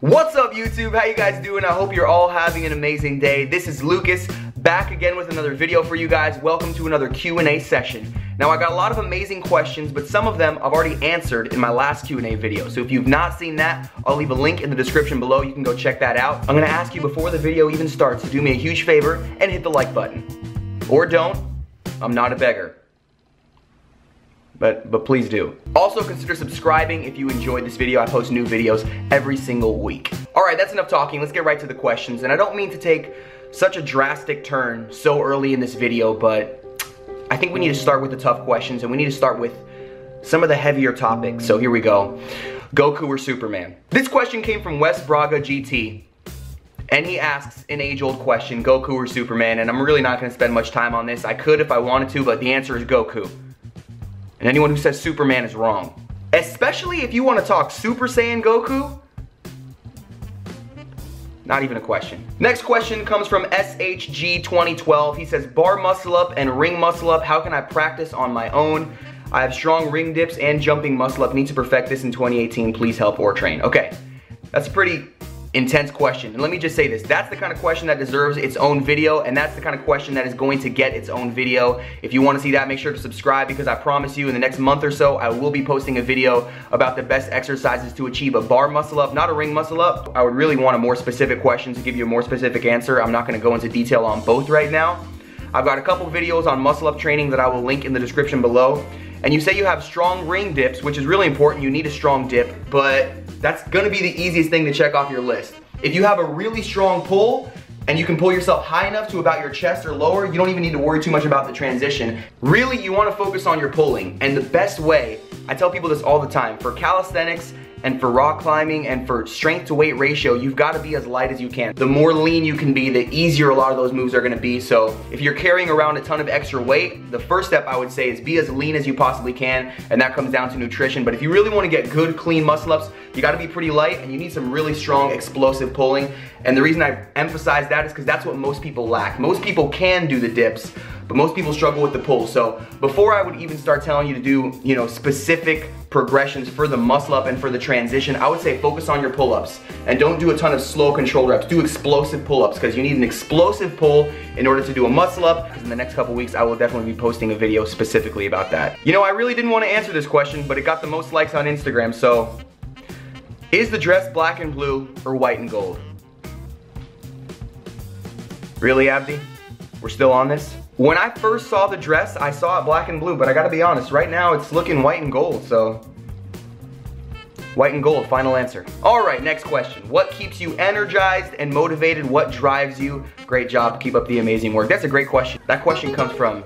What's up YouTube? How you guys doing? I hope you're all having an amazing day. This is Lucas, back again with another video for you guys. Welcome to another Q&A session. Now I got a lot of amazing questions, but some of them I've already answered in my last Q&A video. So if you've not seen that, I'll leave a link in the description below. You can go check that out. I'm gonna ask you before the video even starts to do me a huge favor and hit the like button. Or don't, I'm not a beggar. But please do. Also consider subscribing if you enjoyed this video. I post new videos every single week. Alright, that's enough talking. Let's get right to the questions. And I don't mean to take such a drastic turn so early in this video, but I think we need to start with the tough questions and we need to start with some of the heavier topics. So here we go. Goku or Superman? This question came from West Braga GT. And he asks an age-old question, Goku or Superman? And I'm really not going to spend much time on this. I could if I wanted to, but the answer is Goku. And anyone who says Superman is wrong. Especially if you want to talk Super Saiyan Goku. Not even a question. Next question comes from SHG2012. He says, bar muscle up and ring muscle up. How can I practice on my own? I have strong ring dips and jumping muscle up. Need to perfect this in 2018. Please help or train. Okay, that's a pretty intense question. And let me just say this, that's the kind of question that deserves its own video, and that's the kind of question that is going to get its own video. If you want to see that, make sure to subscribe, because I promise you in the next month or so, I will be posting a video about the best exercises to achieve a bar muscle up, not a ring muscle up. I would really want a more specific question to give you a more specific answer. I'm not going to go into detail on both right now. I've got a couple videos on muscle up training that I will link in the description below. And you say you have strong ring dips, which is really important. You need a strong dip, but that's gonna be the easiest thing to check off your list. If you have a really strong pull and you can pull yourself high enough to about your chest or lower, you don't even need to worry too much about the transition. Really, you wanna focus on your pulling. And the best way, I tell people this all the time, for calisthenics and for rock climbing and for strength to weight ratio, you've got to be as light as you can. The more lean you can be, the easier a lot of those moves are going to be. So if you're carrying around a ton of extra weight, the first step I would say is be as lean as you possibly can, and that comes down to nutrition. But if you really want to get good, clean muscle ups, you got to be pretty light and you need some really strong explosive pulling. And the reason I emphasize that is because that's what most people lack. Most people can do the dips, but most people struggle with the pull. So before I would even start telling you to do, specific progressions for the muscle up and for the transition, I would say focus on your pull-ups and don't do a ton of slow controlled reps. Do explosive pull-ups, because you need an explosive pull in order to do a muscle up, because in the next couple weeks I will definitely be posting a video specifically about that. I really didn't want to answer this question, but it got the most likes on Instagram. So is the dress black and blue or white and gold? Really, Abdi? We're still on this? When I first saw the dress, I saw it black and blue, but I gotta be honest, right now it's looking white and gold, so white and gold, final answer. Alright, next question. What keeps you energized and motivated? What drives you? Great job, keep up the amazing work. That's a great question. That question comes from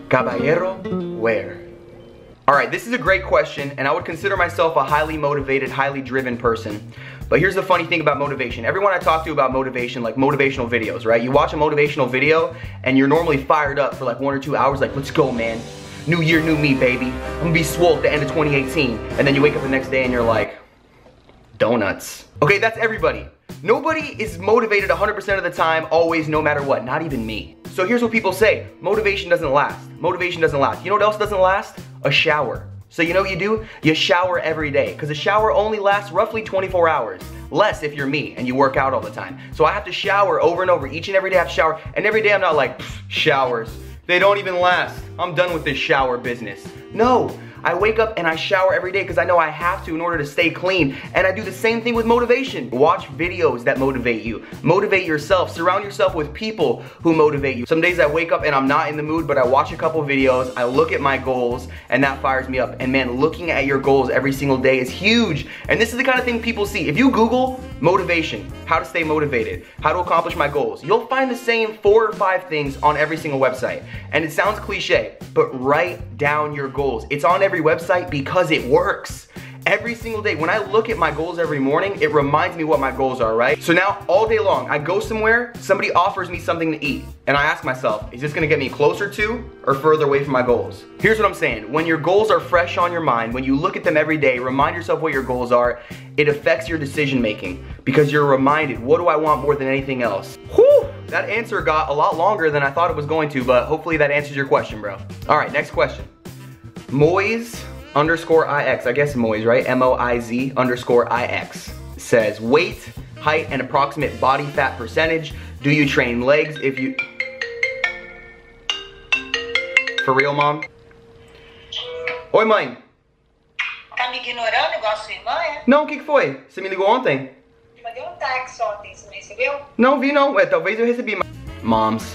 Caballero Where. Alright, this is a great question, and I would consider myself a highly motivated, highly driven person. But here's the funny thing about motivation. Everyone I talk to about motivation, like motivational videos, right? You watch a motivational video and you're normally fired up for like 1 or 2 hours, like, let's go, man. New year, new me, baby. I'm gonna be swole at the end of 2018. And then you wake up the next day and you're like, donuts. Okay, that's everybody. Nobody is motivated 100% of the time, always, no matter what, not even me. So here's what people say, motivation doesn't last. Motivation doesn't last. You know what else doesn't last? A shower. So you know what you do? You shower every day, because a shower only lasts roughly 24 hours. Less if you're me and you work out all the time. So I have to shower over and over. Each and every day I have to shower, and every day I'm not like, showers, they don't even last. I'm done with this shower business. No, I wake up and I shower every day because I know I have to in order to stay clean. And I do the same thing with motivation. Watch videos that motivate you. Motivate yourself. Surround yourself with people who motivate you. Some days I wake up and I'm not in the mood, but I watch a couple videos, I look at my goals, and that fires me up. And man, looking at your goals every single day is huge. And this is the kind of thing people see. If you Google motivation, how to stay motivated, how to accomplish my goals, you'll find the same 4 or 5 things on every single website. And it sounds cliche, but write down your goals. It's on every website because it works. Every single day, when I look at my goals every morning, it reminds me what my goals are, right? So now, all day long, I go somewhere, somebody offers me something to eat, and I ask myself, is this gonna get me closer to or further away from my goals? Here's what I'm saying. When your goals are fresh on your mind, when you look at them every day, remind yourself what your goals are, it affects your decision making because you're reminded, what do I want more than anything else? Whew, that answer got a lot longer than I thought it was going to, but hopefully that answers your question, bro. All right, next question. Moiz_IX, I guess Moiz, right? M-O-I-Z_IX says, weight, height, and approximate body fat percentage. Do you train legs if you... For real, Mom? Oi, mãe. Tá me ignorando igual a sua irmã, é? Não, o que foi? Você me ligou ontem? Mandei táxi ontem, você não recebeu? Não vi não, talvez eu recebi. Moms.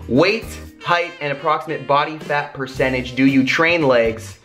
Weight, height, and approximate body fat percentage. Do you train legs?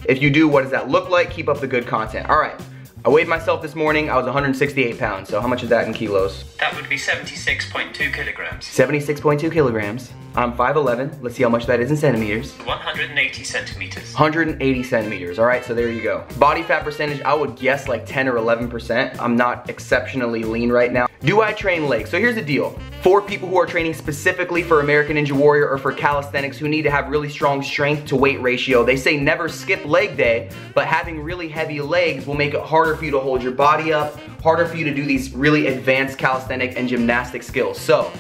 If you do, what does that look like? Keep up the good content. All right. I weighed myself this morning. I was 168 pounds. So how much is that in kilos? That would be 76.2 kilograms. 76.2 kilograms. I'm 5'11". Let's see how much that is in centimeters. 180 centimeters. 180 centimeters. All right, so there you go. Body fat percentage, I would guess like 10 or 11%. I'm not exceptionally lean right now. Do I train legs? So here's the deal. For people who are training specifically for American Ninja Warrior or for calisthenics who need to have really strong strength to weight ratio, they say never skip leg day, but having really heavy legs will make it harder for you to hold your body up, harder for you to do these really advanced calisthenic and gymnastic skills. So,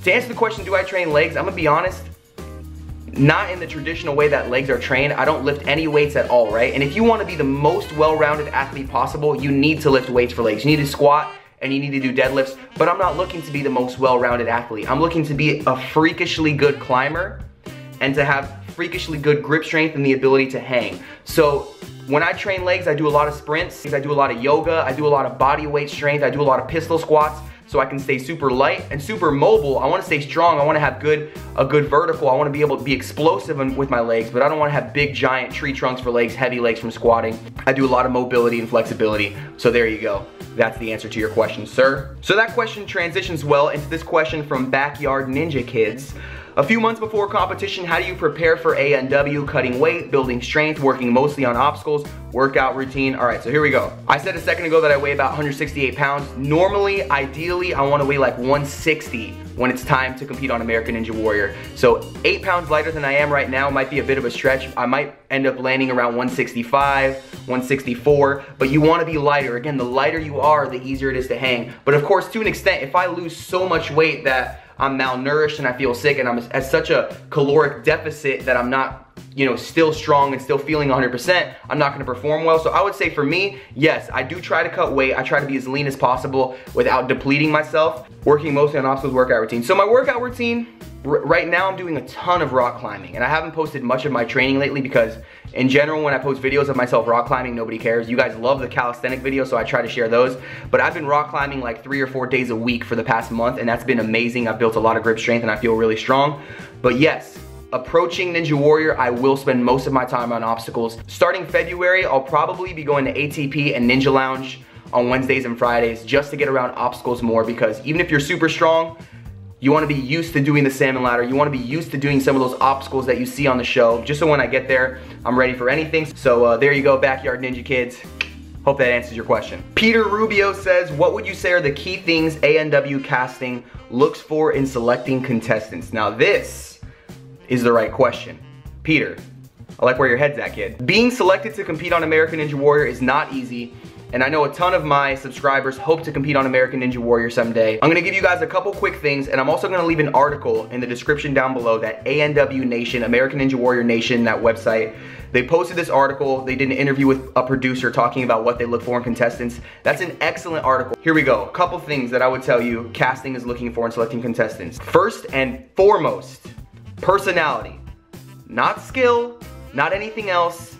to answer the question, do I train legs? I'm gonna be honest, not in the traditional way that legs are trained. I don't lift any weights at all, right? And if you wanna be the most well-rounded athlete possible, you need to lift weights for legs. You need to squat, and you need to do deadlifts, but I'm not looking to be the most well-rounded athlete. I'm looking to be a freakishly good climber and to have freakishly good grip strength and the ability to hang. So when I train legs, I do a lot of sprints, I do a lot of yoga, I do a lot of body weight strength, I do a lot of pistol squats so I can stay super light and super mobile. I wanna stay strong, I wanna have a good vertical, I wanna be able to be explosive with my legs, but I don't wanna have big giant tree trunks for legs, heavy legs from squatting. I do a lot of mobility and flexibility, so there you go. That's the answer to your question, sir. So that question transitions well into this question from Backyard Ninja Kids. A few months before competition, how do you prepare for A&W? Cutting weight, building strength, working mostly on obstacles, workout routine. All right, so here we go. I said a second ago that I weigh about 168 pounds. Normally, ideally, I wanna weigh like 160 when it's time to compete on American Ninja Warrior. So 8 pounds lighter than I am right now might be a bit of a stretch. I might end up landing around 165, 164, but you wanna be lighter. Again, the lighter you are, the easier it is to hang. But of course, to an extent, if I lose so much weight that I'm malnourished and I feel sick and I'm at such a caloric deficit that I'm not, you know, still strong and still feeling 100%, I'm not gonna perform well. So I would say for me, yes, I do try to cut weight. I try to be as lean as possible without depleting myself, working mostly on obstacles workout routine. So my workout routine, right now I'm doing a ton of rock climbing, and I haven't posted much of my training lately because in general, when I post videos of myself rock climbing, nobody cares. You guys love the calisthenic videos, so I try to share those. But I've been rock climbing like 3 or 4 days a week for the past month, and that's been amazing. I've built a lot of grip strength and I feel really strong. But yes, approaching Ninja Warrior, I will spend most of my time on obstacles. Starting February, I'll probably be going to ATP and Ninja Lounge on Wednesdays and Fridays just to get around obstacles more, because even if you're super strong, you wanna be used to doing the salmon ladder. You wanna be used to doing some of those obstacles that you see on the show, just so when I get there, I'm ready for anything. So there you go, Backyard Ninja Kids. Hope that answers your question. Peter Rubio says, what would you say are the key things A&W casting looks for in selecting contestants? Now this is the right question. Peter, I like where your head's at, kid. Being selected to compete on American Ninja Warrior is not easy, and I know a ton of my subscribers hope to compete on American Ninja Warrior someday. I'm gonna give you guys a couple quick things, and I'm also gonna leave an article in the description down below that A&W Nation, American Ninja Warrior Nation, that website, they posted this article. They did an interview with a producer talking about what they look for in contestants. That's an excellent article. Here we go. A couple things that I would tell you casting is looking for in selecting contestants. First and foremost, personality. Not skill, not anything else.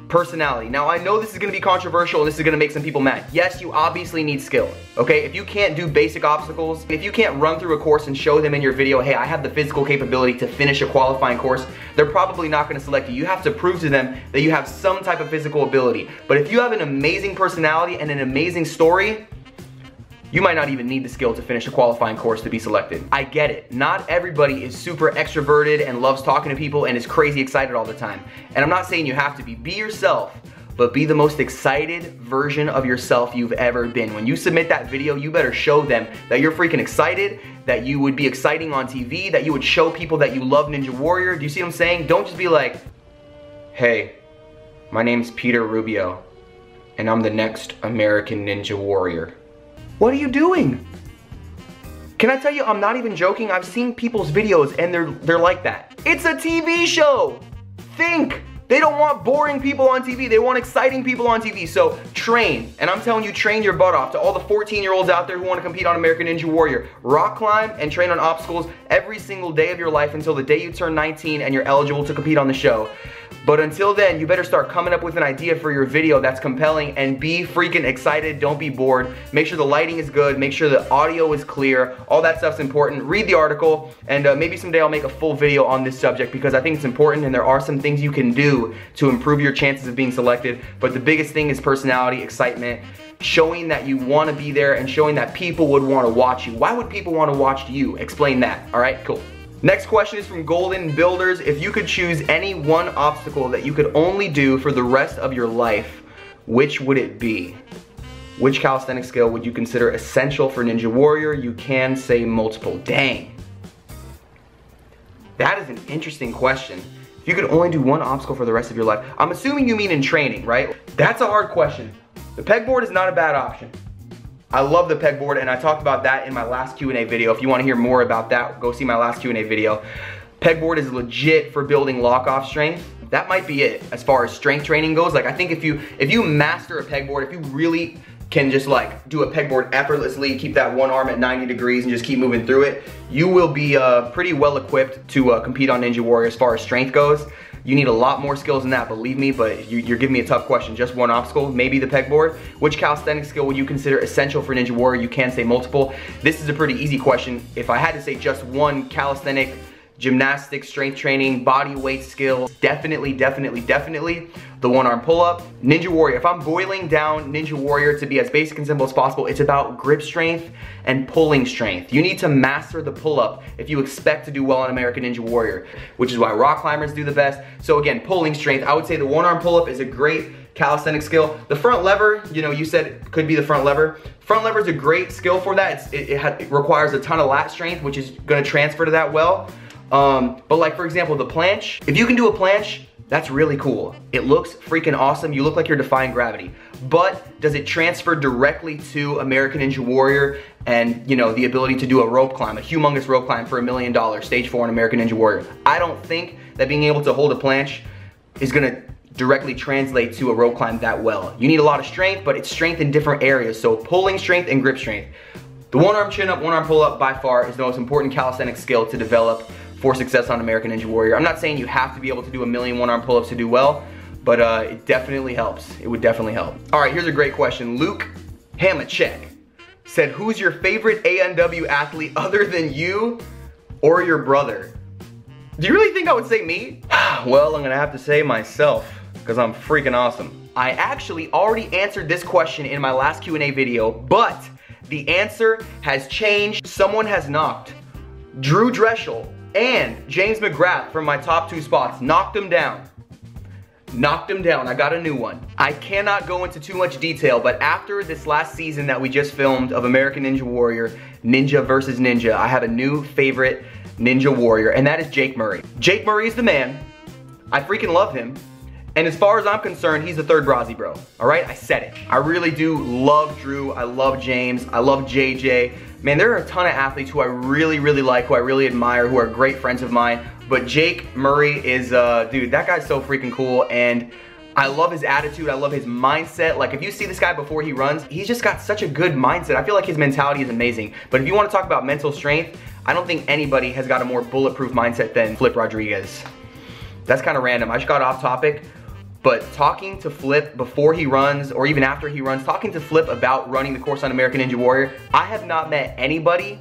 Personality. Now I know this is gonna be controversial and this is gonna make some people mad. Yes, you obviously need skill, okay? If you can't do basic obstacles, if you can't run through a course and show them in your video, hey, I have the physical capability to finish a qualifying course, they're probably not gonna select you. You have to prove to them that you have some type of physical ability. But if you have an amazing personality and an amazing story, you might not even need the skill to finish a qualifying course to be selected. I get it. Not everybody is super extroverted and loves talking to people and is crazy excited all the time. And I'm not saying you have to be. Be yourself, but be the most excited version of yourself you've ever been. When you submit that video, you better show them that you're freaking excited, that you would be exciting on TV, that you would show people that you love Ninja Warrior. Do you see what I'm saying? Don't just be like, hey, my name's Peter Rubio, and I'm the next American Ninja Warrior. What are you doing? Can I tell you, I'm not even joking. I've seen people's videos and they're like that. It's a TV show. Think. They don't want boring people on TV. They want exciting people on TV. So train, and I'm telling you, train your butt off. To all the 14-year-olds out there who want to compete on American Ninja Warrior, rock climb and train on obstacles every single day of your life until the day you turn 19 and you're eligible to compete on the show. But until then, you better start coming up with an idea for your video that's compelling and be freaking excited. Don't be bored. Make sure the lighting is good. Make sure the audio is clear. All that stuff's important. Read the article, and maybe someday I'll make a full video on this subject because I think it's important and there are some things you can do to improve your chances of being selected. But the biggest thing is personality, excitement, showing that you want to be there and showing that people would want to watch you. Why would people want to watch you? Explain that. All right, cool. Next question is from Golden Builders. If you could choose any one obstacle that you could only do for the rest of your life, which would it be? Which calisthenics skill would you consider essential for Ninja Warrior? You can say multiple. Dang. That is an interesting question. If you could only do one obstacle for the rest of your life, I'm assuming you mean in training, right? That's a hard question. The pegboard is not a bad option. I love the pegboard, and I talked about that in my last Q&A video. If you want to hear more about that, go see my last Q&A video. Pegboard is legit for building lock-off strength. That might be it as far as strength training goes. Like, I think if you master a pegboard, if you really can just like do a pegboard effortlessly, keep that one arm at 90 degrees and just keep moving through it, you will be pretty well equipped to compete on Ninja Warrior as far as strength goes. You need a lot more skills than that, believe me, but you're giving me a tough question. Just one obstacle, maybe the pegboard. Which calisthenics skill would you consider essential for Ninja Warrior? You can say multiple. This is a pretty easy question. If I had to say just one calisthenic, gymnastics, strength training, body weight skill, definitely the one-arm pull-up. Ninja Warrior, if I'm boiling down Ninja Warrior to be as basic and simple as possible, it's about grip strength and pulling strength. You need to master the pull-up if you expect to do well on American Ninja Warrior, which is why rock climbers do the best. So again, pulling strength, I would say the one-arm pull-up is a great calisthenic skill. The front lever, you know, you said it could be the front lever. Front lever is a great skill for that. It requires a ton of lat strength, which is gonna transfer to that well. But like, for example, the planche, if you can do a planche, that's really cool. It looks freaking awesome. You look like you're defying gravity. But does it transfer directly to American Ninja Warrior and, you know, the ability to do a rope climb, a humongous rope climb for $1 million, stage 4 in American Ninja Warrior? I don't think that being able to hold a planche is gonna directly translate to a rope climb that well. You need a lot of strength, but it's strength in different areas. So pulling strength and grip strength. The one-arm chin-up, one-arm pull-up by far is the most important calisthenic skill to develop for success on American Ninja Warrior. I'm not saying you have to be able to do 1 million one-arm pull-ups to do well, but it definitely helps. It would definitely help. All right, here's a great question. Luke Hamachek said, who's your favorite ANW athlete other than you or your brother? Do you really think I would say me? Well, I'm gonna have to say myself, because I'm freaking awesome. I actually already answered this question in my last Q&A video, but the answer has changed. Someone has knocked. Drew Dreschel and James McGrath from my top 2 spots. Knocked them down. Knocked them down. I got a new one. I cannot go into too much detail, but after this last season that we just filmed of American Ninja Warrior, Ninja versus Ninja, I have a new favorite Ninja Warrior, and that is Jake Murray. Jake Murray is the man. I freaking love him. And as far as I'm concerned, he's the third Brazzy bro. All right, I said it. I really do love Drew. I love James. I love JJ. Man, there are a ton of athletes who I really like, who I really admire, who are great friends of mine. But Jake Murray is, dude, that guy's so freaking cool. And I love his attitude. I love his mindset. Like, if you see this guy before he runs, he's just got such a good mindset. I feel like his mentality is amazing. But if you want to talk about mental strength, I don't think anybody has got a more bulletproof mindset than Flip Rodriguez. That's kind of random. I just got off topic. But talking to Flip before he runs, or even after he runs, talking to Flip about running the course on American Ninja Warrior, I have not met anybody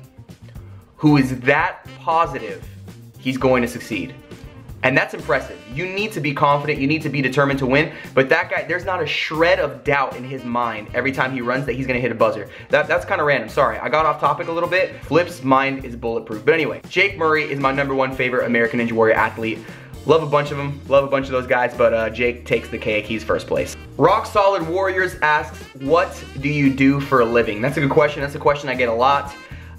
who is that positive he's going to succeed. And that's impressive. You need to be confident, you need to be determined to win, but that guy, there's not a shred of doubt in his mind every time he runs that he's gonna hit a buzzer. That's kind of random, sorry. I got off topic a little bit. Flip's mind is bulletproof. But anyway, Jake Murray is my #1 favorite American Ninja Warrior athlete. Love a bunch of them, love a bunch of those guys, but Jake takes the cake, he's first place. Rock Solid Warriors asks, what do you do for a living? That's a good question, that's a question I get a lot.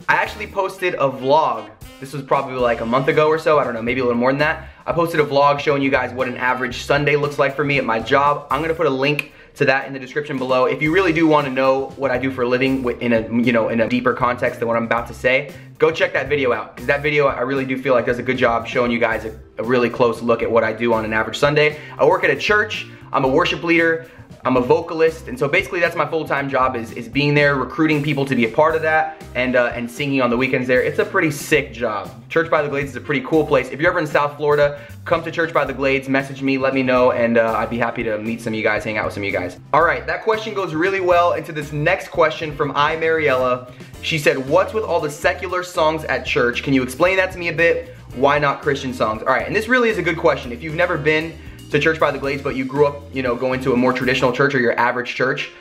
I actually posted a vlog, this was probably like a month ago or so, I don't know, maybe a little more than that. I posted a vlog showing you guys what an average Sunday looks like for me at my job. I'm gonna put a link to that in the description below. If you really do want to know what I do for a living in a deeper context than what I'm about to say, go check that video out, because that video I really do feel like does a good job showing you guys a really close look at what I do on an average Sunday. I work at a church, I'm a worship leader, I'm a vocalist, and so basically that's my full-time job is being there, recruiting people to be a part of that, and singing on the weekends there. It's a pretty sick job. Church by the Glades is a pretty cool place. If you're ever in South Florida, come to Church by the Glades, message me, let me know, and I'd be happy to meet some of you guys, hang out with some of you guys. All right, that question goes really well into this next question from Mariella. She said, what's with all the secular songs at church? Can you explain that to me a bit? Why not Christian songs? All right, and this really is a good question. If you've never been to Church by the Glades, but you grew up, going to a more traditional church or your average church,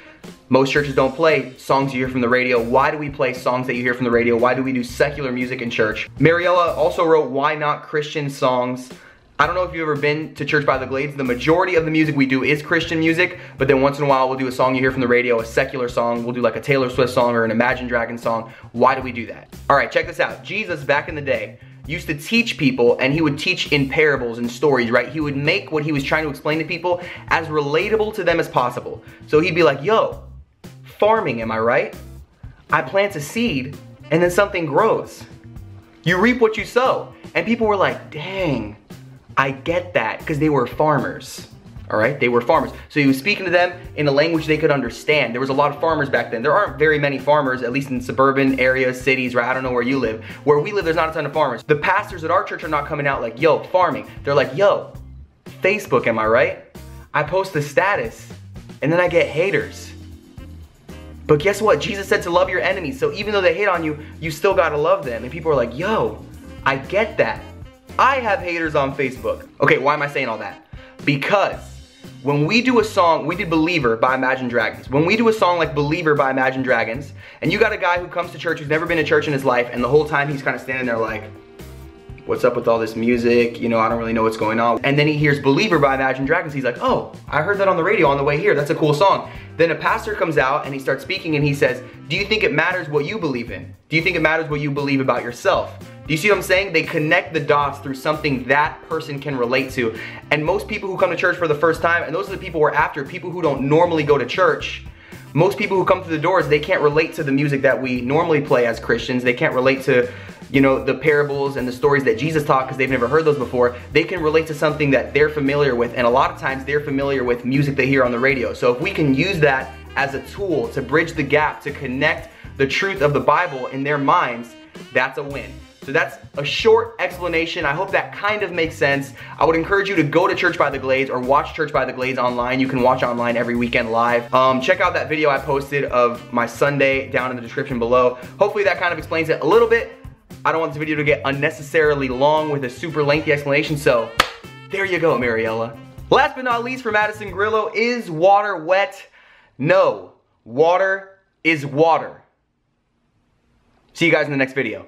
most churches don't play songs you hear from the radio. Why do we play songs that you hear from the radio? Why do we do secular music in church? Mariella also wrote, why not Christian songs? I don't know if you've ever been to Church by the Glades. The majority of the music we do is Christian music, but then once in a while we'll do a song you hear from the radio, a secular song. We'll do like a Taylor Swift song or an Imagine Dragons song. Why do we do that? All right, check this out. Jesus, back in the day, used to teach people, and he would teach in parables and stories, right? He would make what he was trying to explain to people as relatable to them as possible. So he'd be like, yo, farming, am I right? I plant a seed and then something grows. You reap what you sow. And people were like, dang, I get that, because they were farmers. All right, they were farmers. So he was speaking to them in a language they could understand. There was a lot of farmers back then. There aren't very many farmers, at least in suburban areas, cities, right? I don't know where you live. Where we live, there's not a ton of farmers. The pastors at our church are not coming out like, yo, farming. They're like, yo, Facebook, am I right? I post a status and then I get haters. But guess what? Jesus said to love your enemies. So even though they hate on you, you still gotta love them. And people are like, yo, I get that. I have haters on Facebook. Okay, why am I saying all that? Because when we do a song, we did Believer by Imagine Dragons. When we do a song like Believer by Imagine Dragons, and you got a guy who comes to church who's never been to church in his life, and the whole time he's kind of standing there like, what's up with all this music? I don't really know what's going on. And then he hears Believer by Imagine Dragons. He's like, oh, I heard that on the radio on the way here. That's a cool song. Then a pastor comes out and he starts speaking and he says, do you think it matters what you believe in? Do you think it matters what you believe about yourself? Do you see what I'm saying? They connect the dots through something that person can relate to. And most people who come to church for the first time, and those are the people we're after, people who don't normally go to church, most people who come through the doors, they can't relate to the music that we normally play as Christians. They can't relate to, the parables and the stories that Jesus taught because they've never heard those before. They can relate to something that they're familiar with, and a lot of times they're familiar with music they hear on the radio. So if we can use that as a tool to bridge the gap, to connect the truth of the Bible in their minds, that's a win. So that's a short explanation. I hope that kind of makes sense. I would encourage you to go to Church by the Glades or watch Church by the Glades online. You can watch online every weekend live. Check out that video I posted of my Sunday down in the description below. Hopefully that kind of explains it a little bit. I don't want this video to get unnecessarily long with a super lengthy explanation, so there you go, Mariella. Last but not least, for Madison Grillo, is water wet? No, water is water. See you guys in the next video.